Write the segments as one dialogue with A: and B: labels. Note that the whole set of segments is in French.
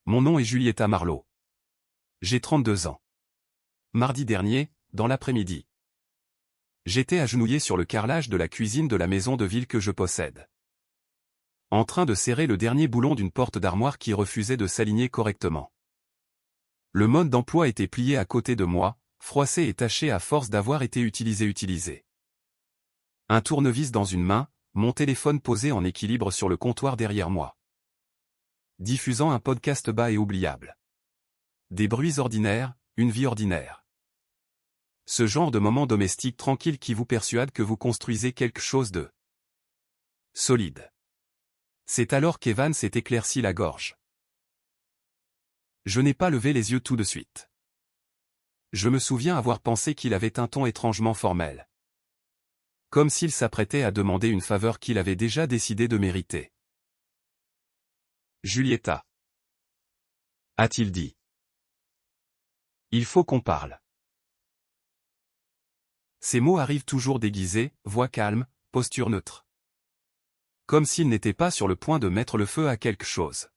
A: Mon nom est Julieta Marleau. J'ai 32 ans. Mardi dernier, dans l'après-midi. J'étais agenouillé sur le carrelage de la cuisine de la maison de ville que je possède. En train de serrer le dernier boulon d'une porte d'armoire qui refusait de s'aligner correctement. Le mode d'emploi était plié à côté de moi, froissé et taché à force d'avoir été utilisé. Un tournevis dans une main, mon téléphone posé en équilibre sur le comptoir derrière moi. Diffusant un podcast bas et oubliable. Des bruits ordinaires, une vie ordinaire. Ce genre de moment domestique tranquille qui vous persuade que vous construisez quelque chose de solide. C'est alors qu'Evan s'est éclairci la gorge. Je n'ai pas levé les yeux tout de suite. Je me souviens avoir pensé qu'il avait un ton étrangement formel. Comme s'il s'apprêtait à demander une faveur qu'il avait déjà décidé de mériter. Julieta. A-t-il dit. Il faut qu'on parle. Ces mots arrivent toujours déguisés, voix calme, posture neutre. Comme s'il n'était pas sur le point de mettre le feu à quelque chose.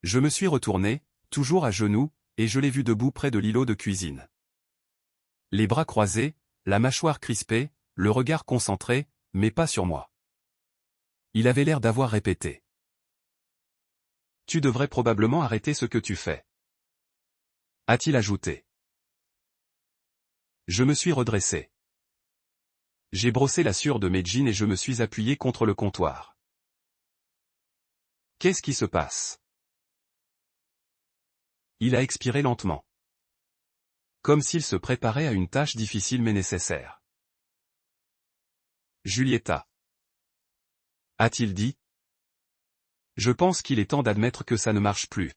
A: Je me suis retourné, toujours à genoux, et je l'ai vu debout près de l'îlot de cuisine. Les bras croisés, la mâchoire crispée, le regard concentré, mais pas sur moi. Il avait l'air d'avoir répété. Tu devrais probablement arrêter ce que tu fais. A-t-il ajouté. Je me suis redressé. J'ai brossé la sueur de mes jeans et je me suis appuyé contre le comptoir. Qu'est-ce qui se passe? Il a expiré lentement. Comme s'il se préparait à une tâche difficile mais nécessaire. Julieta. A-t-il dit? Je pense qu'il est temps d'admettre que ça ne marche plus.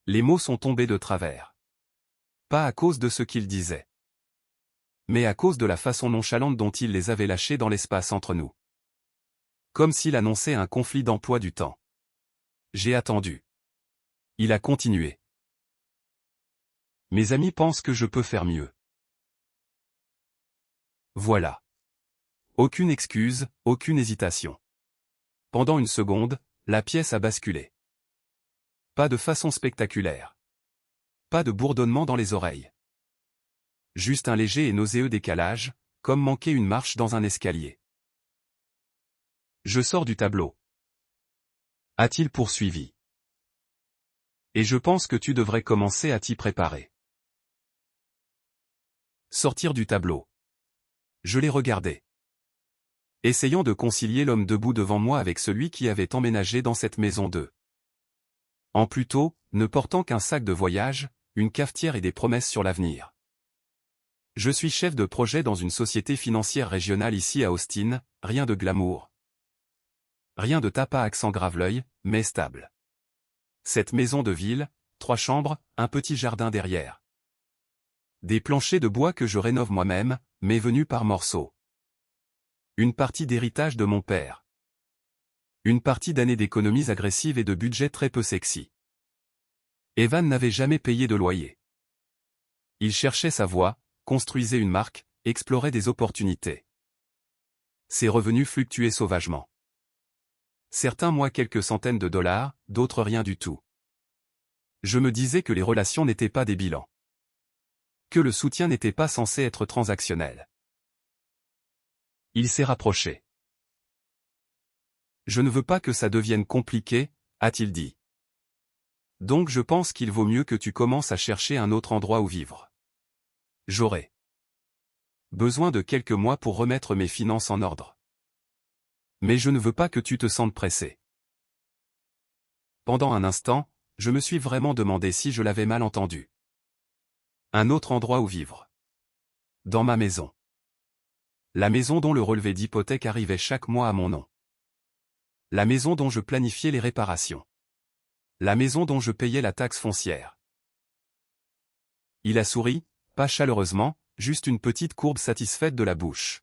A: Les mots sont tombés de travers. Pas à cause de ce qu'il disait. Mais à cause de la façon nonchalante dont il les avait lâchés dans l'espace entre nous. Comme s'il annonçait un conflit d'emploi du temps. J'ai attendu. Il a continué. Mes amis pensent que je peux faire mieux. Voilà. Aucune excuse, aucune hésitation. Pendant une seconde, la pièce a basculé. Pas de façon spectaculaire. Pas de bourdonnement dans les oreilles. Juste un léger et nauséeux décalage, comme manquer une marche dans un escalier. Je sors du tableau. A-t-il poursuivi. Et je pense que tu devrais commencer à t'y préparer. Sortir du tableau. Je l'ai regardé. Essayant de concilier l'homme debout devant moi avec celui qui avait emménagé dans cette maison en plus tôt, ne portant qu'un sac de voyage, une cafetière et des promesses sur l'avenir. Je suis chef de projet dans une société financière régionale ici à Austin, rien de glamour. Rien de tape à accent grave-l'œil, mais stable. Cette maison de ville, 3 chambres, un petit jardin derrière. Des planchers de bois que je rénove moi-même, mais venus par morceaux. Une partie d'héritage de mon père. Une partie d'années d'économies agressives et de budget très peu sexy. Evan n'avait jamais payé de loyer. Il cherchait sa voie, construisait une marque, explorait des opportunités. Ses revenus fluctuaient sauvagement. Certains mois quelques centaines de dollars, d'autres rien du tout. Je me disais que les relations n'étaient pas des bilans. Que le soutien n'était pas censé être transactionnel. Il s'est rapproché. Je ne veux pas que ça devienne compliqué, a-t-il dit. Donc je pense qu'il vaut mieux que tu commences à chercher un autre endroit où vivre. J'aurai besoin de quelques mois pour remettre mes finances en ordre. Mais je ne veux pas que tu te sentes pressé. Pendant un instant, je me suis vraiment demandé si je l'avais mal entendu. Un autre endroit où vivre. Dans ma maison. La maison dont le relevé d'hypothèque arrivait chaque mois à mon nom. La maison dont je planifiais les réparations. La maison dont je payais la taxe foncière. Il a souri, pas chaleureusement, juste une petite courbe satisfaite de la bouche.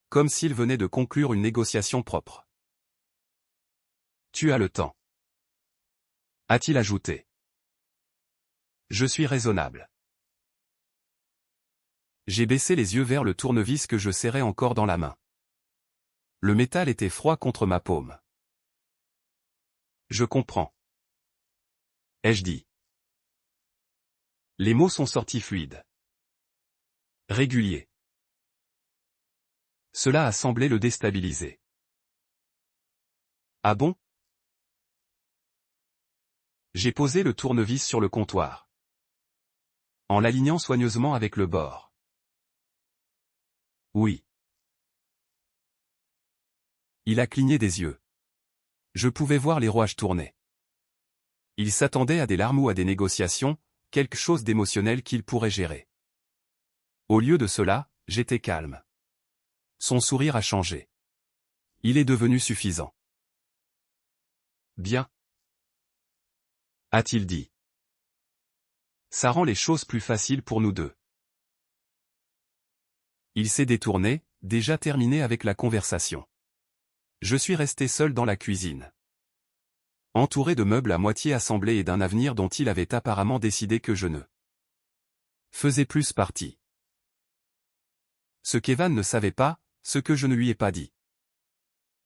A: Comme s'il venait de conclure une négociation propre. Tu as le temps. A-t-il ajouté. Je suis raisonnable. J'ai baissé les yeux vers le tournevis que je serrais encore dans la main. Le métal était froid contre ma paume. Je comprends. Ai-je dit. Les mots sont sortis fluides. Réguliers. Cela a semblé le déstabiliser. Ah bon? J'ai posé le tournevis sur le comptoir, en l'alignant soigneusement avec le bord. Oui. Il a cligné des yeux. Je pouvais voir les rouages tourner. Il s'attendait à des larmes ou à des négociations, quelque chose d'émotionnel qu'il pourrait gérer. Au lieu de cela, j'étais calme. Son sourire a changé. Il est devenu suffisant. Bien. A-t-il dit. Ça rend les choses plus faciles pour nous deux. Il s'est détourné, déjà terminé avec la conversation. Je suis resté seul dans la cuisine. Entouré de meubles à moitié assemblés et d'un avenir dont il avait apparemment décidé que je ne faisais plus partie. Ce qu'Evan ne savait pas, ce que je ne lui ai pas dit,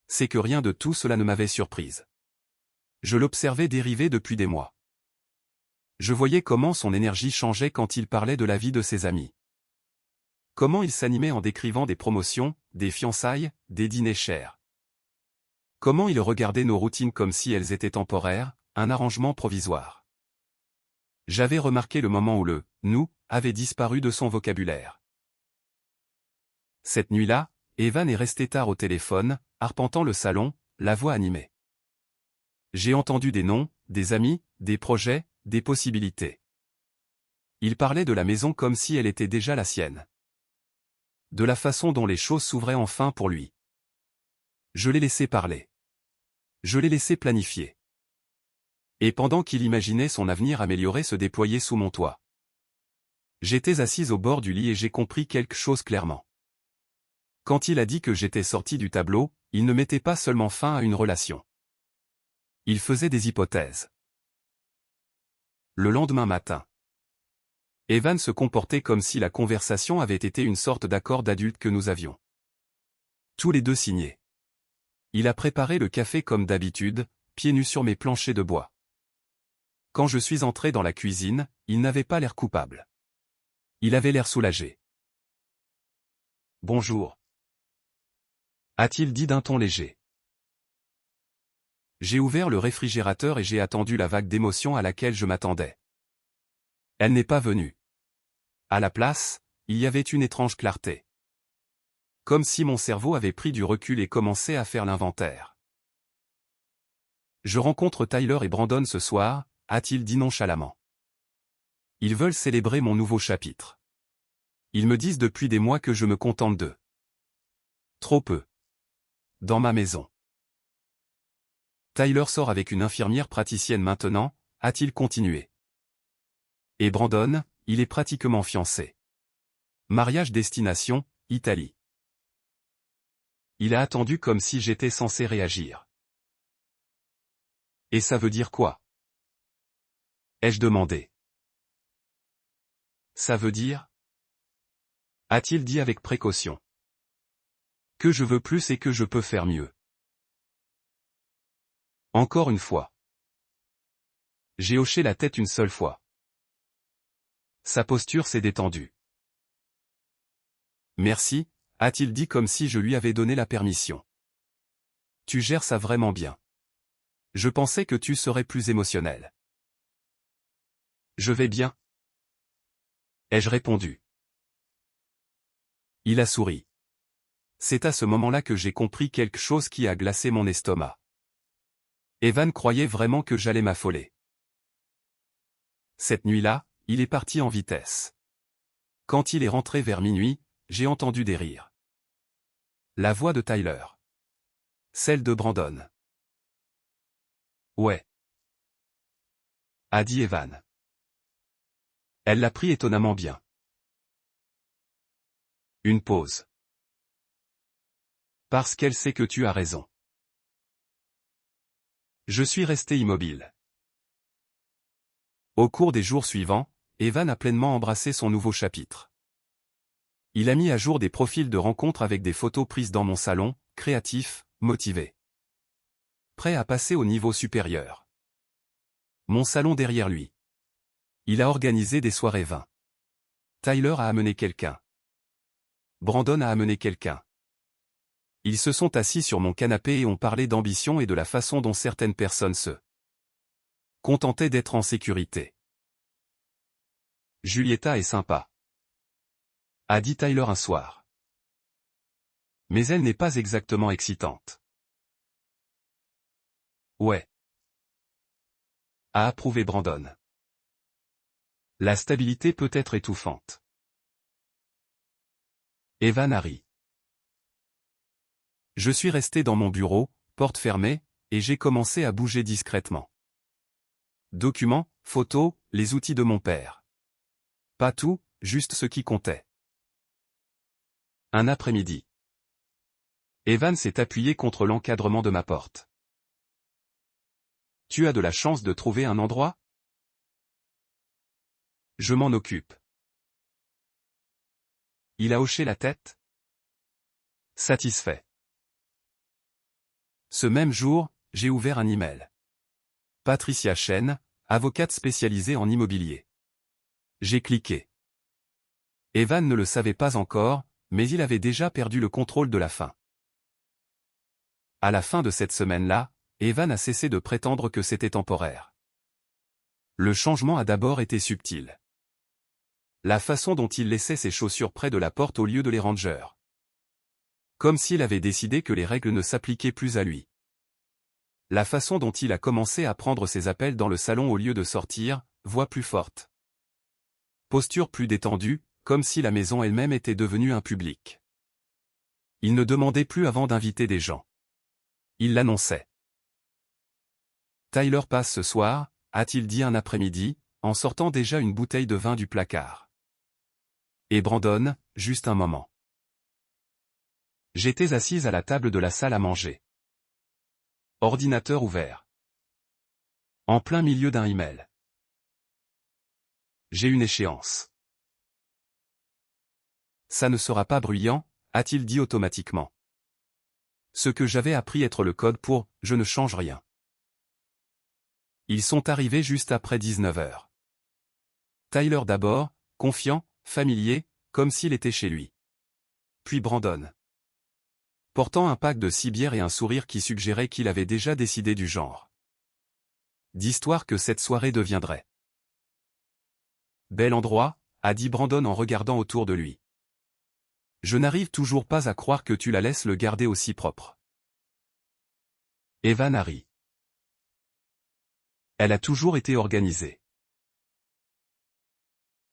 A: c'est que rien de tout cela ne m'avait surprise. Je l'observais dériver depuis des mois. Je voyais comment son énergie changeait quand il parlait de la vie de ses amis. Comment il s'animait en décrivant des promotions, des fiançailles, des dîners chers. Comment il regardait nos routines comme si elles étaient temporaires, un arrangement provisoire. J'avais remarqué le moment où le « nous » avait disparu de son vocabulaire. Cette nuit-là, Evan est resté tard au téléphone, arpentant le salon, la voix animée. J'ai entendu des noms, des amis, des projets, des possibilités. Il parlait de la maison comme si elle était déjà la sienne. De la façon dont les choses s'ouvraient enfin pour lui. Je l'ai laissé parler. Je l'ai laissé planifier. Et pendant qu'il imaginait son avenir amélioré se déployer sous mon toit. J'étais assise au bord du lit et j'ai compris quelque chose clairement. Quand il a dit que j'étais sorti du tableau, il ne mettait pas seulement fin à une relation. Il faisait des hypothèses. Le lendemain matin, Evan se comportait comme si la conversation avait été une sorte d'accord d'adulte que nous avions tous les deux signé. Il a préparé le café comme d'habitude, pieds nus sur mes planchers de bois. Quand je suis entré dans la cuisine, il n'avait pas l'air coupable. Il avait l'air soulagé. « Bonjour. » a-t-il dit d'un ton léger. J'ai ouvert le réfrigérateur et j'ai attendu la vague d'émotion à laquelle je m'attendais. Elle n'est pas venue. À la place, il y avait une étrange clarté. Comme si mon cerveau avait pris du recul et commençait à faire l'inventaire. Je rencontre Tyler et Brandon ce soir, a-t-il dit nonchalamment. Ils veulent célébrer mon nouveau chapitre. Ils me disent depuis des mois que je me contente d'eux. Trop peu. Dans ma maison. Tyler sort avec une infirmière praticienne maintenant, a-t-il continué. Et Brandon, il est pratiquement fiancé. Mariage destination, Italie. Il a attendu comme si j'étais censé réagir. Et ça veut dire quoi? Ai-je demandé. Ça veut dire? A-t-il dit avec précaution. Que je veux plus et que je peux faire mieux. Encore une fois. J'ai hoché la tête une seule fois. Sa posture s'est détendue. Merci, a-t-il dit comme si je lui avais donné la permission. Tu gères ça vraiment bien. Je pensais que tu serais plus émotionnel. Je vais bien. Ai-je répondu. Il a souri. C'est à ce moment-là que j'ai compris quelque chose qui a glacé mon estomac. Evan croyait vraiment que j'allais m'affoler. Cette nuit-là, il est parti en vitesse. Quand il est rentré vers minuit, j'ai entendu des rires. La voix de Tyler. Celle de Brandon. Ouais. A dit Evan. Elle l'a pris étonnamment bien. Une pause. Parce qu'elle sait que tu as raison. Je suis resté immobile. Au cours des jours suivants, Evan a pleinement embrassé son nouveau chapitre. Il a mis à jour des profils de rencontres avec des photos prises dans mon salon, créatif, motivé. prêt à passer au niveau supérieur. Mon salon derrière lui. Il a organisé des soirées vin. Tyler a amené quelqu'un. Brandon a amené quelqu'un. Ils se sont assis sur mon canapé et ont parlé d'ambition et de la façon dont certaines personnes se contentaient d'être en sécurité. Julieta est sympa, a dit Tyler un soir. Mais elle n'est pas exactement excitante. Ouais, a approuvé Brandon. La stabilité peut être étouffante. Evan a ri. Je suis resté dans mon bureau, porte fermée, et j'ai commencé à bouger discrètement. Documents, photos, les outils de mon père. Pas tout, juste ce qui comptait. Un après-midi. Evan s'est appuyé contre l'encadrement de ma porte. Tu as de la chance de trouver un endroit? Je m'en occupe. Il a hoché la tête? Satisfait. Ce même jour, j'ai ouvert un email. Patricia Chen, avocate spécialisée en immobilier. J'ai cliqué. Evan ne le savait pas encore, mais il avait déjà perdu le contrôle de la fin. À la fin de cette semaine-là, Evan a cessé de prétendre que c'était temporaire. Le changement a d'abord été subtil. La façon dont il laissait ses chaussures près de la porte au lieu de les ranger. Comme s'il avait décidé que les règles ne s'appliquaient plus à lui. La façon dont il a commencé à prendre ses appels dans le salon au lieu de sortir, voix plus forte. Posture plus détendue, comme si la maison elle-même était devenue un public. Il ne demandait plus avant d'inviter des gens. Il l'annonçait. Tyler passe ce soir, a-t-il dit un après-midi, en sortant déjà une bouteille de vin du placard. Et Brandon, juste un moment. J'étais assise à la table de la salle à manger. Ordinateur ouvert. En plein milieu d'un email. J'ai une échéance. Ça ne sera pas bruyant, a-t-il dit automatiquement. Ce que j'avais appris être le code pour « je ne change rien ». Ils sont arrivés juste après 19 heures. Tyler d'abord, confiant, familier, comme s'il était chez lui. Puis Brandon. Portant un pack de 6 bières et un sourire qui suggérait qu'il avait déjà décidé du genre d'histoire que cette soirée deviendrait. Bel endroit, a dit Brandon en regardant autour de lui. Je n'arrive toujours pas à croire que tu la laisses le garder aussi propre. Evan a ri. Elle a toujours été organisée.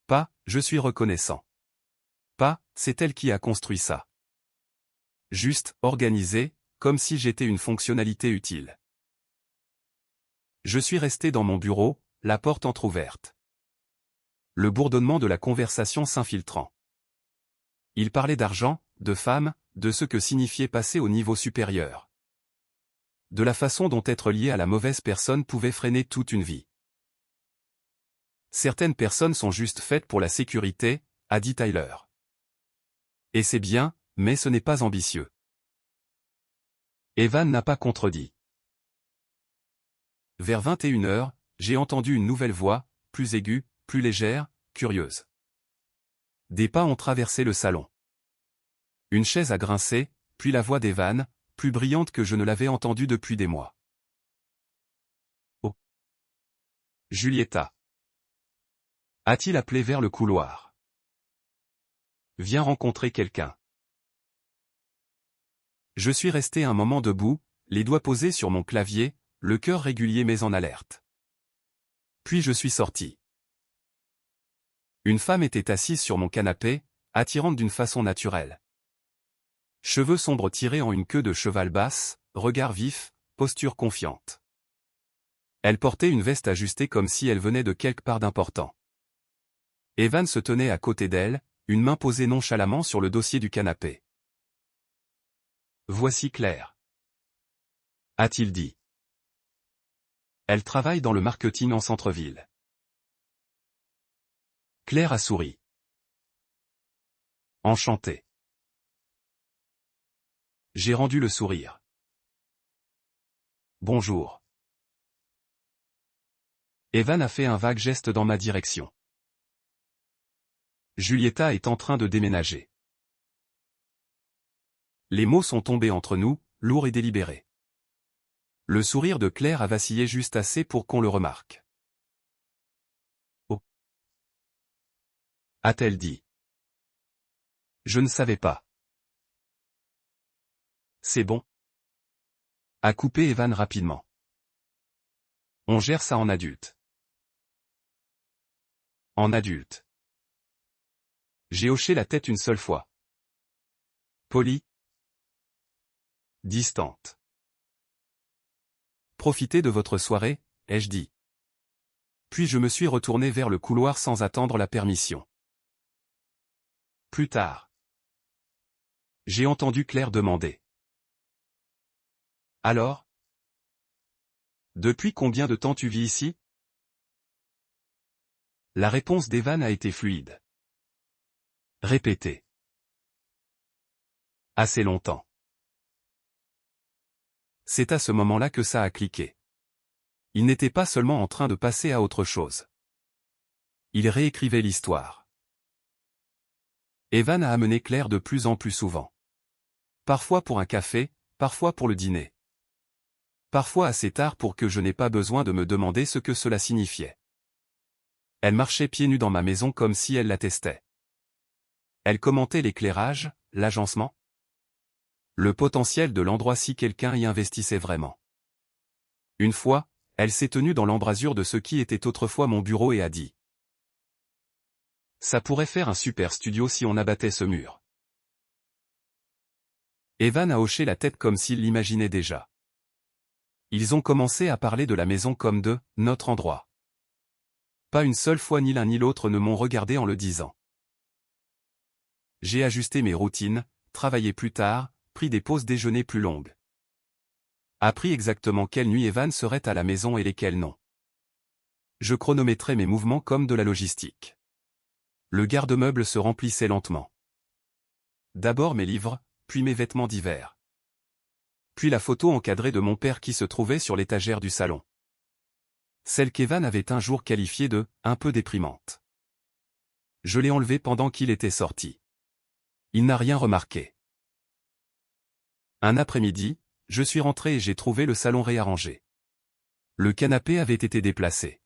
A: Pas, je suis reconnaissant. Pas, c'est elle qui a construit ça. Juste, organisée, comme si j'étais une fonctionnalité utile. Je suis resté dans mon bureau, la porte entr'ouverte. Le bourdonnement de la conversation s'infiltrant. Il parlait d'argent, de femmes, de ce que signifiait passer au niveau supérieur. De la façon dont être lié à la mauvaise personne pouvait freiner toute une vie. Certaines personnes sont juste faites pour la sécurité, a dit Tyler. Et c'est bien, mais ce n'est pas ambitieux. Evan n'a pas contredit. Vers 21 heures, j'ai entendu une nouvelle voix, plus aiguë, plus légère, curieuse. Des pas ont traversé le salon. Une chaise a grincé, puis la voix d'Evan, plus brillante que je ne l'avais entendue depuis des mois. Oh. Julieta. A-t-il appelé vers le couloir? Viens rencontrer quelqu'un. Je suis resté un moment debout, les doigts posés sur mon clavier, le cœur régulier mais en alerte. Puis je suis sorti. Une femme était assise sur mon canapé, attirante d'une façon naturelle. Cheveux sombres tirés en une queue de cheval basse, regard vif, posture confiante. Elle portait une veste ajustée comme si elle venait de quelque part d'important. Evan se tenait à côté d'elle, une main posée nonchalamment sur le dossier du canapé. Voici Claire. A-t-il dit. Elle travaille dans le marketing en centre-ville. Claire a souri. Enchantée. J'ai rendu le sourire. Bonjour. Evan a fait un vague geste dans ma direction. Julieta est en train de déménager. Les mots sont tombés entre nous, lourds et délibérés. Le sourire de Claire a vacillé juste assez pour qu'on le remarque. Oh, a-t-elle dit. Je ne savais pas. C'est bon. A coupé Evan rapidement. On gère ça en adulte. En adulte. J'ai hoché la tête une seule fois. Polie. Distante. Profitez de votre soirée, ai-je dit. Puis je me suis retourné vers le couloir sans attendre la permission. Plus tard. J'ai entendu Claire demander. Alors? Depuis combien de temps tu vis ici? La réponse d'Evan a été fluide. Répétez. Assez longtemps. C'est à ce moment-là que ça a cliqué. Il n'était pas seulement en train de passer à autre chose. Il réécrivait l'histoire. Evan a amené Claire de plus en plus souvent. Parfois pour un café, parfois pour le dîner. Parfois assez tard pour que je n'ai pas besoin de me demander ce que cela signifiait. Elle marchait pieds nus dans ma maison comme si elle l'attestait. Elle commentait l'éclairage, l'agencement. Le potentiel de l'endroit si quelqu'un y investissait vraiment. Une fois, elle s'est tenue dans l'embrasure de ce qui était autrefois mon bureau et a dit. Ça pourrait faire un super studio si on abattait ce mur. Evan a hoché la tête comme s'il l'imaginait déjà. Ils ont commencé à parler de la maison comme de « notre endroit ». Pas une seule fois ni l'un ni l'autre ne m'ont regardé en le disant. J'ai ajusté mes routines, travaillé plus tard, pris des pauses déjeuner plus longues. Appris exactement quelle nuit Evan serait à la maison et lesquelles non. Je chronométrais mes mouvements comme de la logistique. Le garde-meuble se remplissait lentement. D'abord mes livres, puis mes vêtements d'hiver. Puis la photo encadrée de mon père qui se trouvait sur l'étagère du salon. Celle qu'Evan avait un jour qualifiée de « un peu déprimante ». Je l'ai enlevée pendant qu'il était sorti. Il n'a rien remarqué. Un après-midi, je suis rentré et j'ai trouvé le salon réarrangé. Le canapé avait été déplacé.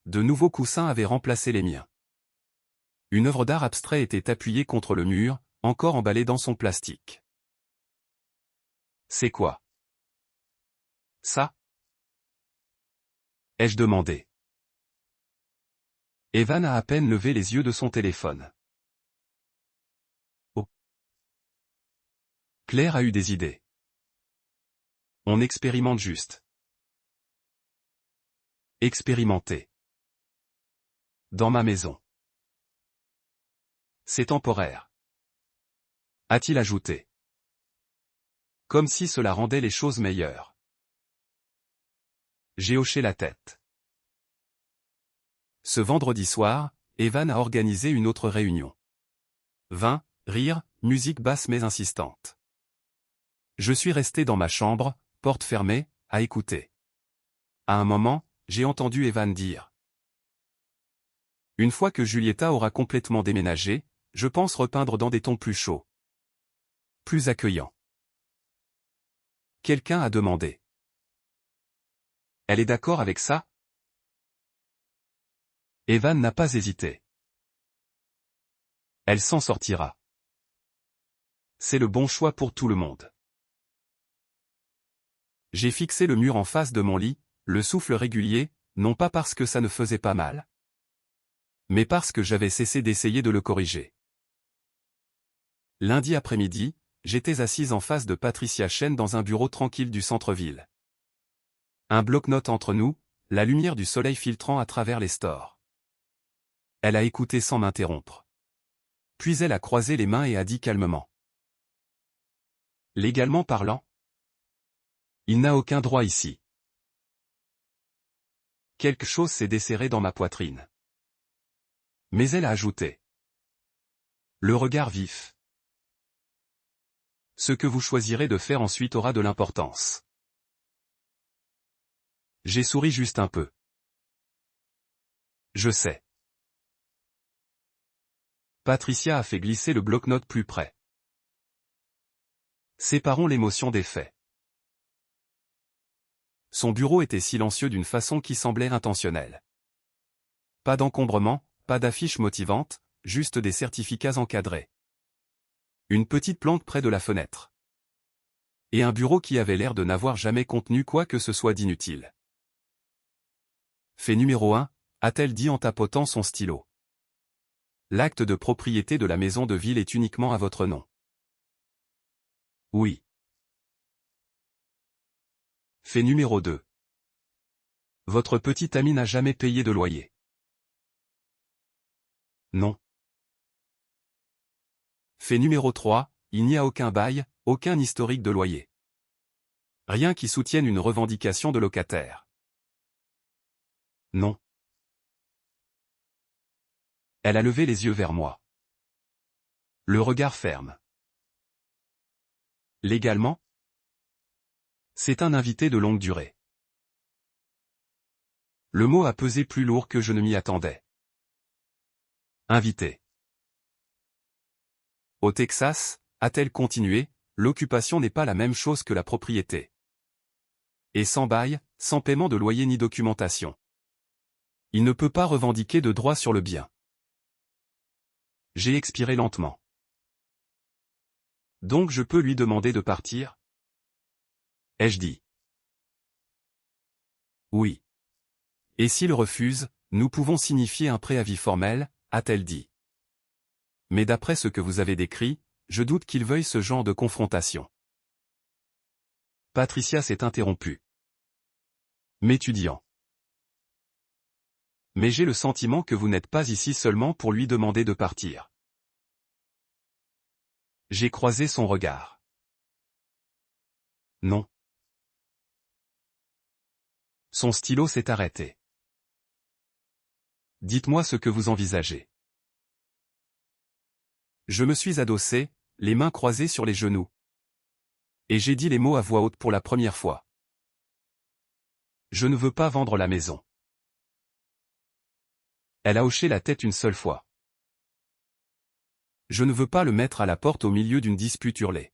A: De nouveaux coussins avaient remplacé les miens. Une œuvre d'art abstrait était appuyée contre le mur, encore emballée dans son plastique. C'est quoi? Ça? Ai-je demandé. Evan a à peine levé les yeux de son téléphone. Oh. Claire a eu des idées. On expérimente juste. Expérimenter. Dans ma maison. C'est temporaire. A-t-il ajouté. Comme si cela rendait les choses meilleures. J'ai hoché la tête. Ce vendredi soir, Evan a organisé une autre réunion. Vin, rire, musique basse mais insistante. Je suis resté dans ma chambre, porte fermée, à écouter. À un moment, j'ai entendu Evan dire. Une fois que Julieta aura complètement déménagé, je pense repeindre dans des tons plus chauds. Plus accueillants. Quelqu'un a demandé. Elle est d'accord avec ça? Evan n'a pas hésité. Elle s'en sortira. C'est le bon choix pour tout le monde. J'ai fixé le mur en face de mon lit, le souffle régulier, non pas parce que ça ne faisait pas mal, mais parce que j'avais cessé d'essayer de le corriger. Lundi après-midi, j'étais assise en face de Patricia Chen dans un bureau tranquille du centre-ville. Un bloc-notes entre nous, la lumière du soleil filtrant à travers les stores. Elle a écouté sans m'interrompre. Puis elle a croisé les mains et a dit calmement. Légalement parlant, il n'a aucun droit ici. Quelque chose s'est desserré dans ma poitrine. Mais elle a ajouté. Le regard vif. Ce que vous choisirez de faire ensuite aura de l'importance. J'ai souri juste un peu. Je sais. Patricia a fait glisser le bloc-notes plus près. Séparons l'émotion des faits. Son bureau était silencieux d'une façon qui semblait intentionnelle. Pas d'encombrement, pas d'affiches motivantes, juste des certificats encadrés. Une petite plante près de la fenêtre. Et un bureau qui avait l'air de n'avoir jamais contenu quoi que ce soit d'inutile. Fait numéro 1, a-t-elle dit en tapotant son stylo. L'acte de propriété de la maison de ville est uniquement à votre nom. Oui. Fait numéro 2. Votre petit ami n'a jamais payé de loyer. Non. Fait numéro 3, il n'y a aucun bail, aucun historique de loyer. Rien qui soutienne une revendication de locataire. Non. Elle a levé les yeux vers moi. Le regard ferme. Légalement? C'est un invité de longue durée. Le mot a pesé plus lourd que je ne m'y attendais. Invité. Au Texas, a-t-elle continué, l'occupation n'est pas la même chose que la propriété. Et sans bail, sans paiement de loyer ni documentation. Il ne peut pas revendiquer de droit sur le bien. J'ai expiré lentement. Donc je peux lui demander de partir? Ai-je dit. Oui. Et s'il refuse, nous pouvons signifier un préavis formel, a-t-elle dit. Mais d'après ce que vous avez décrit, je doute qu'il veuille ce genre de confrontation. Patricia s'est interrompue. M'étudiant. Mais j'ai le sentiment que vous n'êtes pas ici seulement pour lui demander de partir. J'ai croisé son regard. Non. Son stylo s'est arrêté. Dites-moi ce que vous envisagez. Je me suis adossé, les mains croisées sur les genoux. Et j'ai dit les mots à voix haute pour la première fois. Je ne veux pas vendre la maison. Elle a hoché la tête une seule fois. Je ne veux pas le mettre à la porte au milieu d'une dispute hurlée.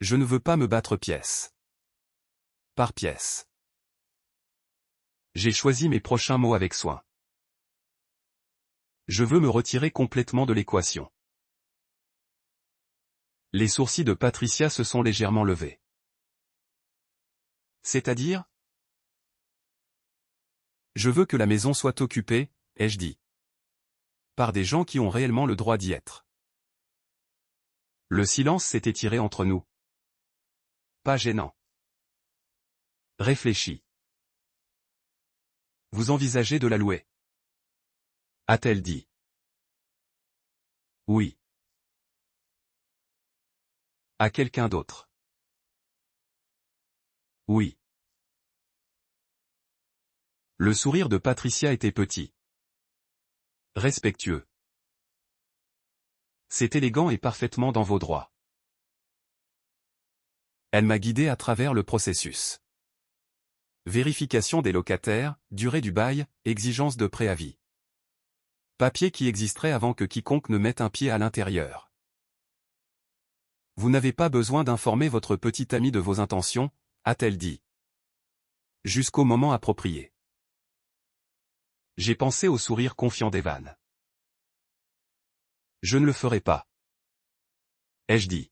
A: Je ne veux pas me battre pièce par pièce. J'ai choisi mes prochains mots avec soin. Je veux me retirer complètement de l'équation. Les sourcils de Patricia se sont légèrement levés. C'est-à-dire? Je veux que la maison soit occupée, ai-je dit. Par des gens qui ont réellement le droit d'y être. Le silence s'est étiré entre nous. Pas gênant. Réfléchi. Vous envisagez de la louer? A-t-elle dit. Oui. À quelqu'un d'autre? Oui. Le sourire de Patricia était petit. Respectueux. C'est élégant et parfaitement dans vos droits. Elle m'a guidé à travers le processus. Vérification des locataires, durée du bail, exigence de préavis. Papier qui existerait avant que quiconque ne mette un pied à l'intérieur. Vous n'avez pas besoin d'informer votre petit ami de vos intentions, a-t-elle dit. Jusqu'au moment approprié. J'ai pensé au sourire confiant d'Evan. Je ne le ferai pas. Ai-je dit.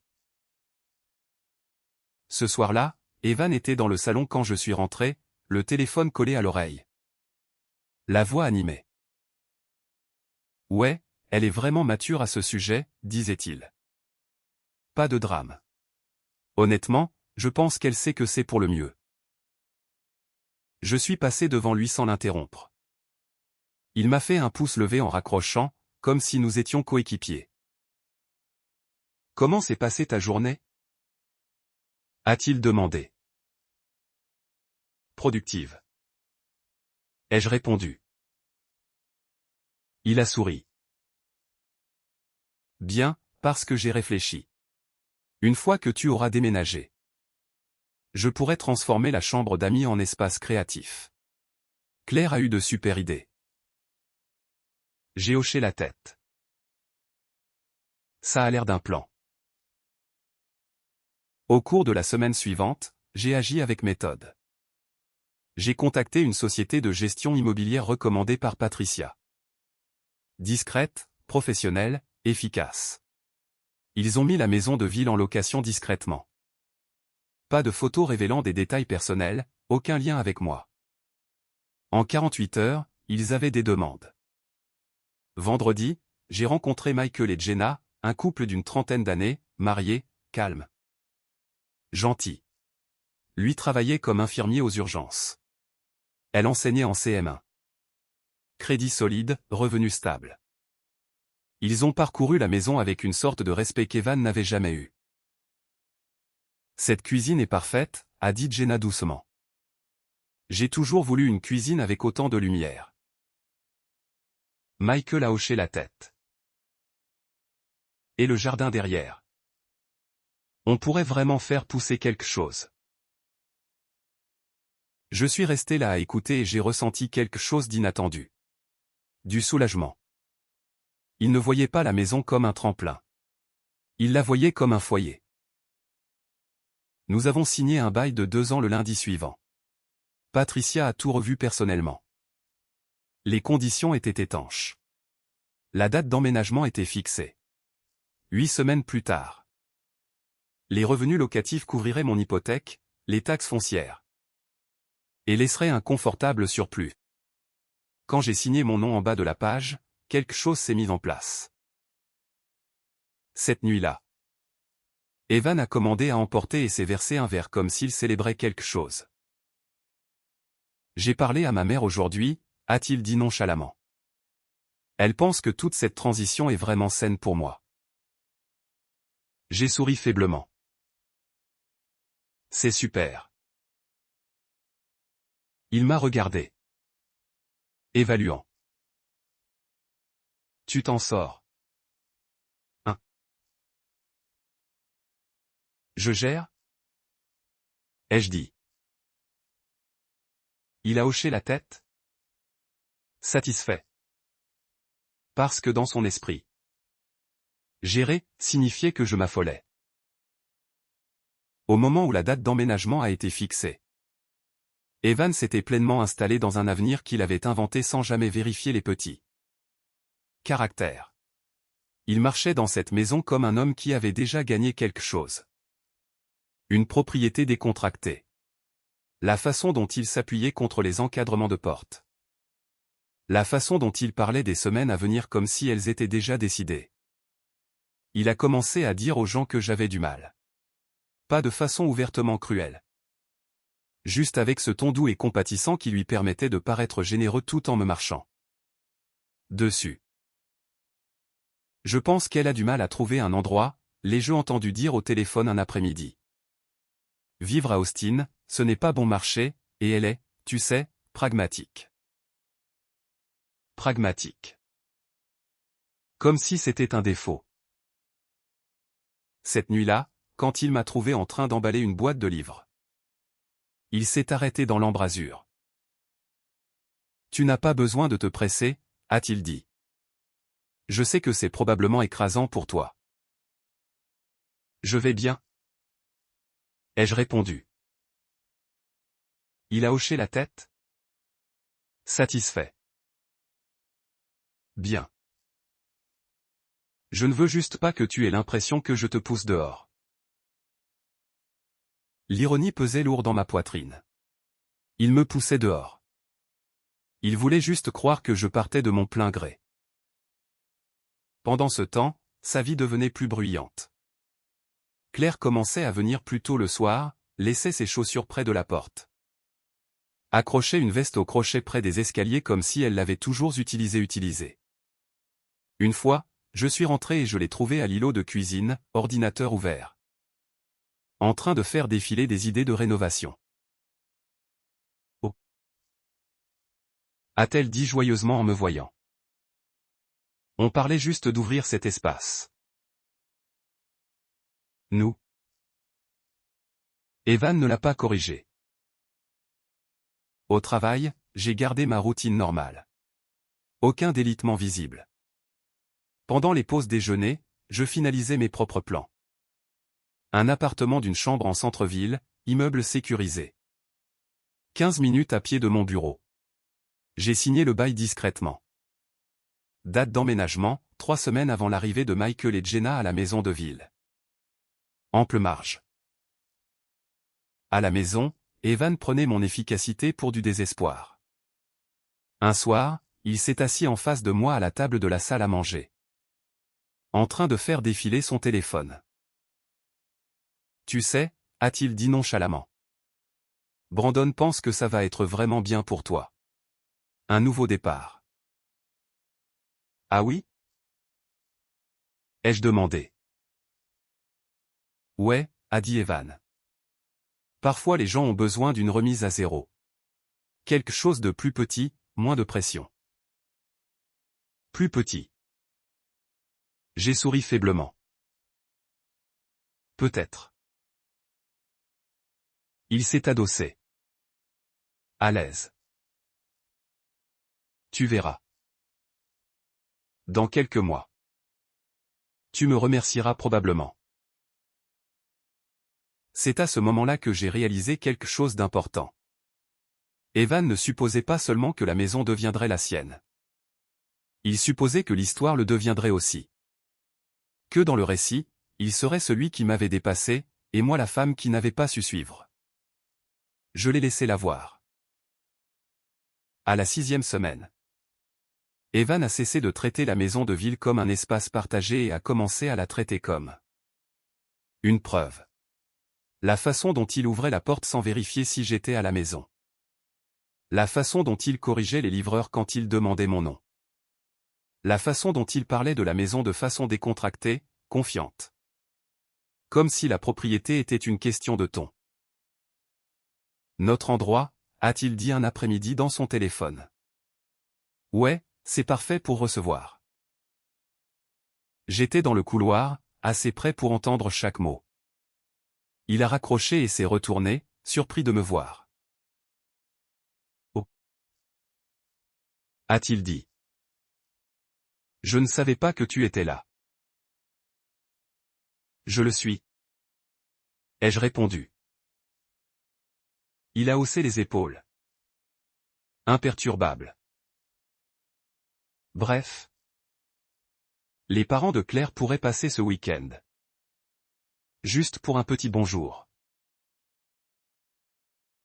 A: Ce soir-là, Evan était dans le salon quand je suis rentré, le téléphone collé à l'oreille. La voix animée. Ouais, elle est vraiment mature à ce sujet, disait-il. Pas de drame. Honnêtement, je pense qu'elle sait que c'est pour le mieux. Je suis passé devant lui sans l'interrompre. Il m'a fait un pouce levé en raccrochant, comme si nous étions coéquipiers. Comment s'est passée ta journée? A-t-il demandé. Productive. Ai-je répondu. Il a souri. Bien, parce que j'ai réfléchi. Une fois que tu auras déménagé. Je pourrais transformer la chambre d'amis en espace créatif. Claire a eu de super idées. J'ai hoché la tête. Ça a l'air d'un plan. Au cours de la semaine suivante, j'ai agi avec méthode. J'ai contacté une société de gestion immobilière recommandée par Patricia. Discrète, professionnelle, efficace. Ils ont mis la maison de ville en location discrètement. Pas de photos révélant des détails personnels, aucun lien avec moi. En 48 heures, ils avaient des demandes. Vendredi, j'ai rencontré Michael et Jenna, un couple d'une trentaine d'années, mariés, calme. Gentil. Lui travaillait comme infirmier aux urgences. Elle enseignait en CM1. Crédit solide, revenu stable. Ils ont parcouru la maison avec une sorte de respect qu'Evan n'avait jamais eu. Cette cuisine est parfaite, a dit Jenna doucement. J'ai toujours voulu une cuisine avec autant de lumière. Michael a hoché la tête. Et le jardin derrière. On pourrait vraiment faire pousser quelque chose. Je suis resté là à écouter et j'ai ressenti quelque chose d'inattendu. Du soulagement. Il ne voyait pas la maison comme un tremplin. Il la voyait comme un foyer. Nous avons signé un bail de 2 ans le lundi suivant. Patricia a tout revu personnellement. Les conditions étaient étanches. La date d'emménagement était fixée. 8 semaines plus tard. Les revenus locatifs couvriraient mon hypothèque, les taxes foncières. Et laisseraient un confortable surplus. Quand j'ai signé mon nom en bas de la page, quelque chose s'est mis en place. Cette nuit-là, Evan a commandé à emporter et s'est versé un verre comme s'il célébrait quelque chose. J'ai parlé à ma mère aujourd'hui, a-t-il dit nonchalamment. Elle pense que toute cette transition est vraiment saine pour moi. J'ai souri faiblement. C'est super. Il m'a regardé. Évaluant. Tu t'en sors. Hein? Je gère? Ai-je dit. Il a hoché la tête? Satisfait. Parce que dans son esprit, gérer signifiait que je m'affolais. Au moment où la date d'emménagement a été fixée, Evan s'était pleinement installé dans un avenir qu'il avait inventé sans jamais vérifier les petits caractères. Il marchait dans cette maison comme un homme qui avait déjà gagné quelque chose. Une propriété décontractée. La façon dont il s'appuyait contre les encadrements de porte. La façon dont il parlait des semaines à venir comme si elles étaient déjà décidées. Il a commencé à dire aux gens que j'avais du mal. Pas de façon ouvertement cruelle. Juste avec ce ton doux et compatissant qui lui permettait de paraître généreux tout en me marchant dessus. Je pense qu'elle a du mal à trouver un endroit, l'ai-je entendu dire au téléphone un après-midi. Vivre à Austin, ce n'est pas bon marché, et elle est, tu sais, pragmatique. Pragmatique. Comme si c'était un défaut. Cette nuit-là, quand il m'a trouvé en train d'emballer une boîte de livres, il s'est arrêté dans l'embrasure. Tu n'as pas besoin de te presser, a-t-il dit. Je sais que c'est probablement écrasant pour toi. Je vais bien. Ai-je répondu. Il a hoché la tête. Satisfait. Bien. Je ne veux juste pas que tu aies l'impression que je te pousse dehors. L'ironie pesait lourd dans ma poitrine. Il me poussait dehors. Il voulait juste croire que je partais de mon plein gré. Pendant ce temps, sa vie devenait plus bruyante. Claire commençait à venir plus tôt le soir, laissait ses chaussures près de la porte. Accrochait une veste au crochet près des escaliers comme si elle l'avait toujours utilisée. Une fois, je suis rentré et je l'ai trouvée à l'îlot de cuisine, ordinateur ouvert. En train de faire défiler des idées de rénovation. Oh, a-t-elle dit joyeusement en me voyant. On parlait juste d'ouvrir cet espace. Nous. Evan ne l'a pas corrigé. Au travail, j'ai gardé ma routine normale. Aucun délitement visible. Pendant les pauses déjeuner, je finalisais mes propres plans. Un appartement d'une chambre en centre-ville, immeuble sécurisé. 15 minutes à pied de mon bureau. J'ai signé le bail discrètement. Date d'emménagement, 3 semaines avant l'arrivée de Michael et Jenna à la maison de ville. Ample marge. À la maison, Evan prenait mon efficacité pour du désespoir. Un soir, il s'est assis en face de moi à la table de la salle à manger. En train de faire défiler son téléphone. Tu sais, a-t-il dit nonchalamment. Brandon pense que ça va être vraiment bien pour toi. Un nouveau départ. Ah oui? Ai-je demandé. Ouais, a dit Evan. Parfois les gens ont besoin d'une remise à zéro. Quelque chose de plus petit, moins de pression. Plus petit. J'ai souri faiblement. Peut-être. Il s'est adossé. À l'aise. Tu verras. Dans quelques mois. Tu me remercieras probablement. C'est à ce moment-là que j'ai réalisé quelque chose d'important. Evan ne supposait pas seulement que la maison deviendrait la sienne. Il supposait que l'histoire le deviendrait aussi. Que dans le récit, il serait celui qui m'avait dépassé, et moi la femme qui n'avait pas su suivre. Je l'ai laissé la voir. À la 6e semaine. Evan a cessé de traiter la maison de ville comme un espace partagé et a commencé à la traiter comme une preuve. La façon dont il ouvrait la porte sans vérifier si j'étais à la maison. La façon dont il corrigeait les livreurs quand ils demandaient mon nom. La façon dont il parlait de la maison de façon décontractée, confiante. Comme si la propriété était une question de ton. Notre endroit, a-t-il dit un après-midi dans son téléphone. Ouais, c'est parfait pour recevoir. J'étais dans le couloir, assez près pour entendre chaque mot. Il a raccroché et s'est retourné, surpris de me voir. Oh. A-t-il dit. Je ne savais pas que tu étais là. Je le suis. Ai-je répondu. Il a haussé les épaules. Imperturbable. Bref. Les parents de Claire pourraient passer ce week-end. Juste pour un petit bonjour.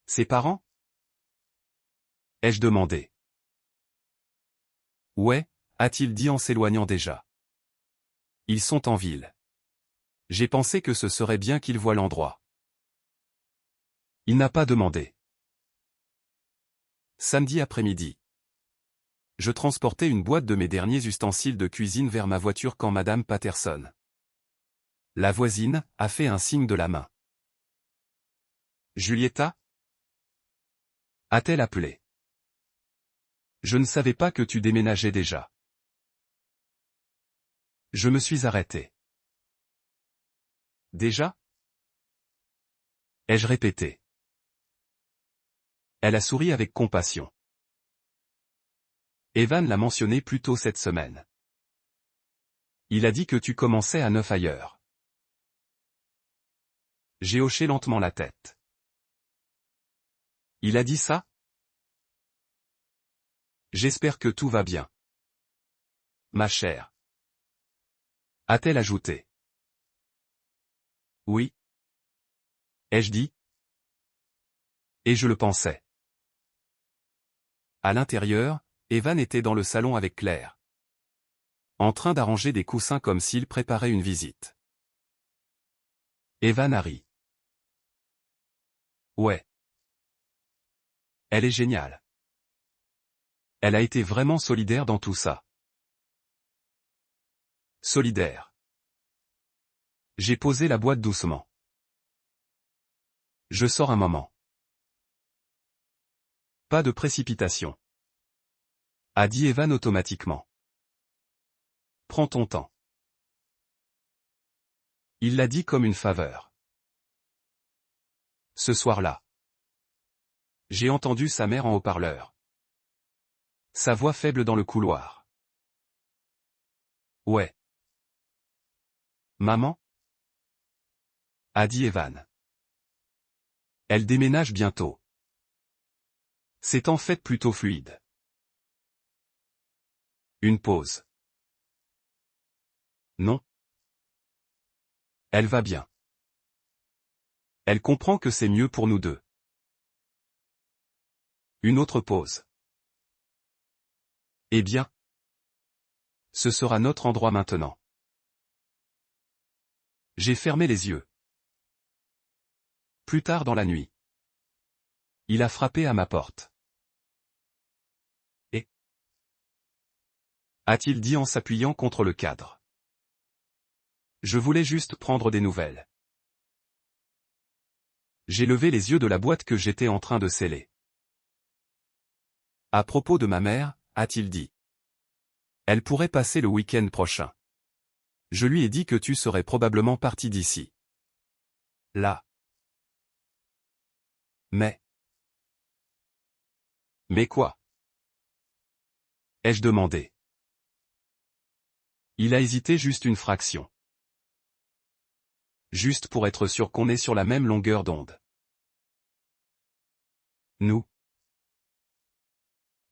A: Ses parents? Ai-je demandé. Ouais, a-t-il dit en s'éloignant déjà. Ils sont en ville. J'ai pensé que ce serait bien qu'ils voient l'endroit. Il n'a pas demandé. Samedi après-midi. Je transportais une boîte de mes derniers ustensiles de cuisine vers ma voiture quand Madame Patterson, la voisine, a fait un signe de la main. Julieta? A-t-elle appelé? Je ne savais pas que tu déménageais déjà. Je me suis arrêté. Déjà? Ai-je répété. Elle a souri avec compassion. Evan l'a mentionné plus tôt cette semaine. Il a dit que tu commençais à 9 ailleurs. J'ai hoché lentement la tête. Il a dit ça? J'espère que tout va bien. Ma chère. A-t-elle ajouté. Oui. Ai-je dit? Et je le pensais. À l'intérieur, Evan était dans le salon avec Claire. En train d'arranger des coussins comme s'il préparait une visite. Evan a ri. Ouais. Elle est géniale. Elle a été vraiment solidaire dans tout ça. Solidaire. J'ai posé la boîte doucement. Je sors un moment. Pas de précipitation. A dit Evan automatiquement. Prends ton temps. Il l'a dit comme une faveur. Ce soir-là, j'ai entendu sa mère en haut-parleur. Sa voix faible dans le couloir. Ouais. Maman? A dit Evan. Elle déménage bientôt. C'est en fait plutôt fluide. Une pause. Non. Elle va bien. Elle comprend que c'est mieux pour nous deux. Une autre pause. Eh bien. Ce sera notre endroit maintenant. J'ai fermé les yeux. Plus tard dans la nuit. Il a frappé à ma porte. Et a-t-il dit en s'appuyant contre le cadre. Je voulais juste prendre des nouvelles. J'ai levé les yeux de la boîte que j'étais en train de sceller. À propos de ma mère, a-t-il dit. Elle pourrait passer le week-end prochain. Je lui ai dit que tu serais probablement parti d'ici. Là. Mais quoi? Ai-je demandé. Il a hésité juste une fraction. Juste pour être sûr qu'on est sur la même longueur d'onde. Nous.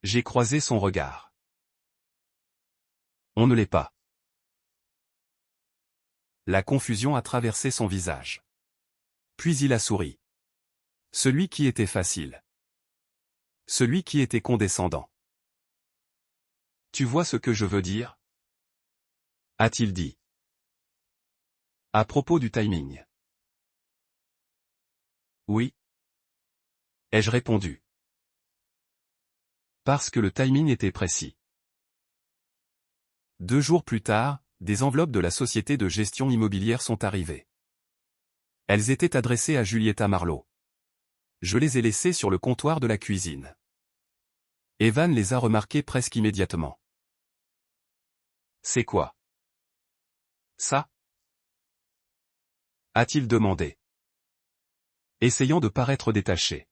A: J'ai croisé son regard. On ne l'est pas. La confusion a traversé son visage. Puis il a souri. Celui qui était facile. Celui qui était condescendant. Tu vois ce que je veux dire? A-t-il dit. À propos du timing. Oui. Ai-je répondu. Parce que le timing était précis. 2 jours plus tard, des enveloppes de la société de gestion immobilière sont arrivées. Elles étaient adressées à Julieta Marlowe. Je les ai laissées sur le comptoir de la cuisine. Evan les a remarquées presque immédiatement. C'est quoi? Ça? A-t-il demandé. Essayant de paraître détaché.